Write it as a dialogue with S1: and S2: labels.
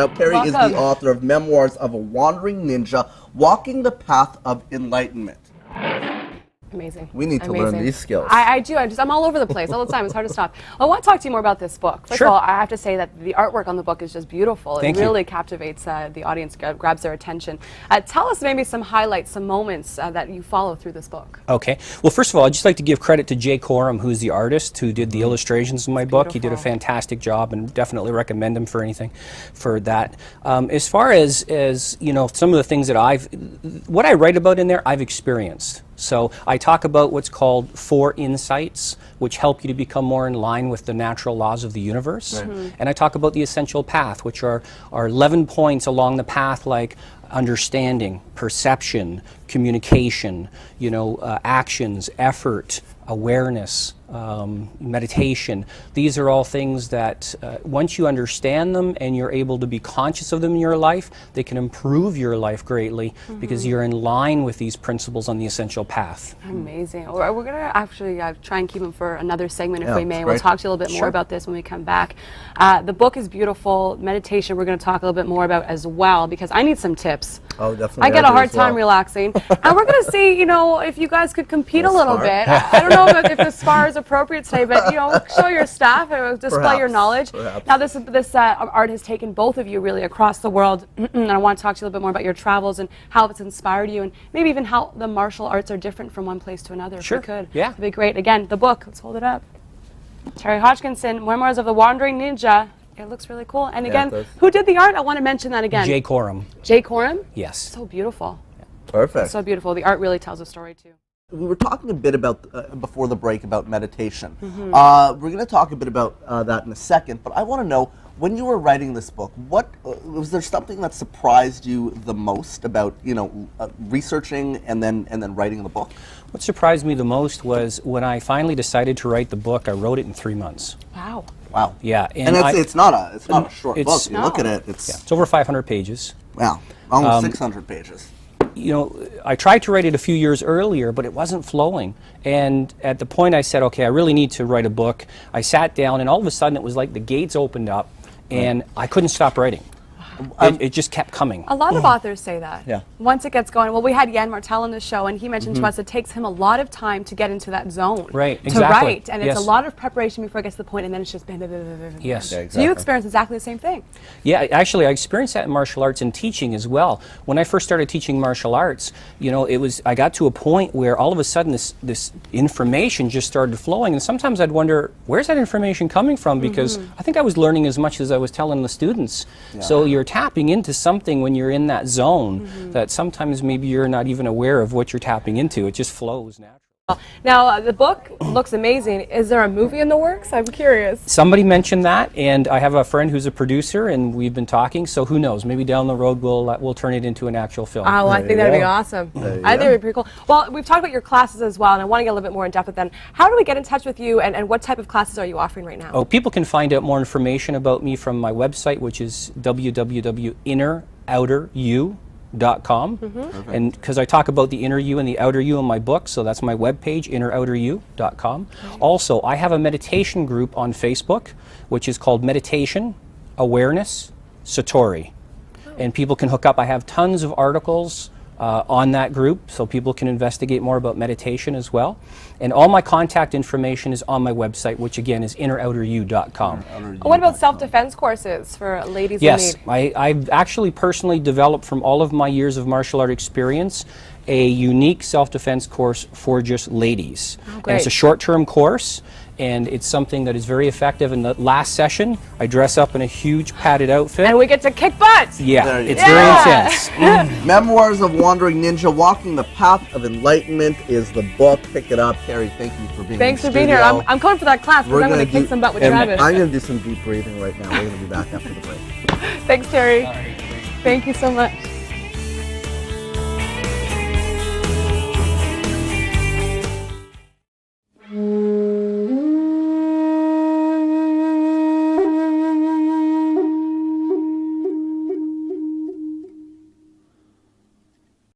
S1: Now, Carrie is the author of Memoirs of a Wandering Ninja, Walking the Path of Enlightenment.
S2: Amazing.
S1: We need to learn these skills.
S2: I do. I'm all over the place all the time. It's hard to stop. I want to talk to you more about this book. First of all, I have to say that the artwork on the book is just beautiful. It really captivates the audience, grabs their attention. Tell us maybe some highlights, some moments that you follow through this book.
S3: Okay. Well, first of all, I'd just like to give credit to Jay Coram, who's the artist who did the illustrations in my book. He did a fantastic job, and definitely recommend him for anything for that. As far as you know, some of the things that what I write about in there, I've experienced. So I talk about what's called 4 insights, which help you to become more in line with the natural laws of the universe. And I talk about the essential path, which are 11 points along the path, like understanding, perception, communication, you know, actions, effort, awareness, meditation. These are all things that once you understand them and you're able to be conscious of them in your life, they can improve your life greatly because you're in line with these principles on the essential path.
S2: Amazing. We're going to actually try and keep them for another segment if we may. We'll talk to you a little bit more about this when we come back. The book is beautiful. Meditation we're going to talk a little bit more about as well because I need some tips.
S1: Oh, definitely.
S2: I get a hard time relaxing. And we're going to see, you know, if you guys could compete a little bit. I don't know if the spar is appropriate today, but, you know, show your staff and display your knowledge. Now, this art has taken both of you really across the world. And I want to talk to you a little bit more about your travels and how it's inspired you and maybe even how the martial arts are different from one place to another. If we could. Yeah. It'd be great. Again, the book. Let's hold it up. Terry Hodgkinson, Memoirs of the Wandering Ninja. It looks really cool. And again, who did the art? I want to mention that again.
S3: Jay Coram.
S2: Jay Coram?
S3: Yes.
S2: So beautiful.
S1: Perfect.
S2: So beautiful. The art really tells a story too.
S1: We were talking a bit about, before the break, about meditation. We're going to talk a bit about that in a second, but I want to know, when you were writing this book, was there something that surprised you the most about, you know, researching and then writing the book?
S3: What surprised me the most was when I finally decided to write the book, I wrote it in 3 months.
S2: Wow.
S1: Wow.
S3: Yeah.
S1: And it's not a short book. You look at it,
S3: it's over 500 pages.
S1: Wow. Almost 600 pages.
S3: You know, I tried to write it a few years earlier, but it wasn't flowing. And at the point I said, okay, I really need to write a book. I sat down, and all of a sudden it was like the gates opened up, and I couldn't stop writing. It just kept coming.
S2: A lot of authors say that.
S1: Yeah.
S2: Once it gets going. Well, we had Jan Martel on the show, and he mentioned to us it takes him a lot of time to get into that zone.
S3: Right,
S2: to
S3: exactly.
S2: write. And it's a lot of preparation before it gets to the point, and then it's just bam, bam, bam, bam, bam.
S3: Yes.
S1: Yeah, exactly.
S2: So you experience exactly the same thing.
S3: Yeah, actually, I experienced that in martial arts and teaching as well. When I first started teaching martial arts, you know, I got to a point where all of a sudden this information just started flowing, and sometimes I'd wonder, where's that information coming from? Because I think I was learning as much as I was telling the students. Yeah. So you're tapping into something when you're in that zone that sometimes maybe you're not even aware of what you're tapping into. It just flows naturally.
S2: Now, the book looks amazing. Is there a movie in the works? I'm curious.
S3: Somebody mentioned that, and I have a friend who's a producer, and we've been talking, so who knows? Maybe down the road we'll turn it into an actual film.
S2: Oh, well, I think that'd be awesome. I think it would be pretty cool. Well, we've talked about your classes as well, and I want to get a little bit more in depth with them. How do we get in touch with you, and what type of classes are you offering right now?
S3: Oh, people can find out more information about me from my website, which is www.innerouteryou.com. And because I talk about the inner you and the outer you in my book, so that's my webpage, innerouteryou.com. Also, I have a meditation group on Facebook, which is called Meditation, Awareness, Satori. And people can hook up. I have tons of articles on that group, so people can investigate more about meditation as well. And all my contact information is on my website, which again is innerouteryou.com.
S2: What about self-defense courses for ladies in need?
S3: Yes, I've actually personally developed from all of my years of martial art experience a unique self-defense course for just ladies. And it's a short-term course, and it's something that is very effective. In the last session, I dress up in a huge padded outfit.
S2: And we get to kick butt!
S3: Yeah, it's very intense.
S1: Memoirs of Wandering Ninja, Walking the Path of Enlightenment is the book. Pick it up. Carrie, thank you for being
S2: Thanks for being here. I'm coming for that class because I'm going to kick some butt with Travis.
S1: I'm going to do some deep breathing right now. We're going to be back after the break.
S2: Thanks, Terry. Thank you so much.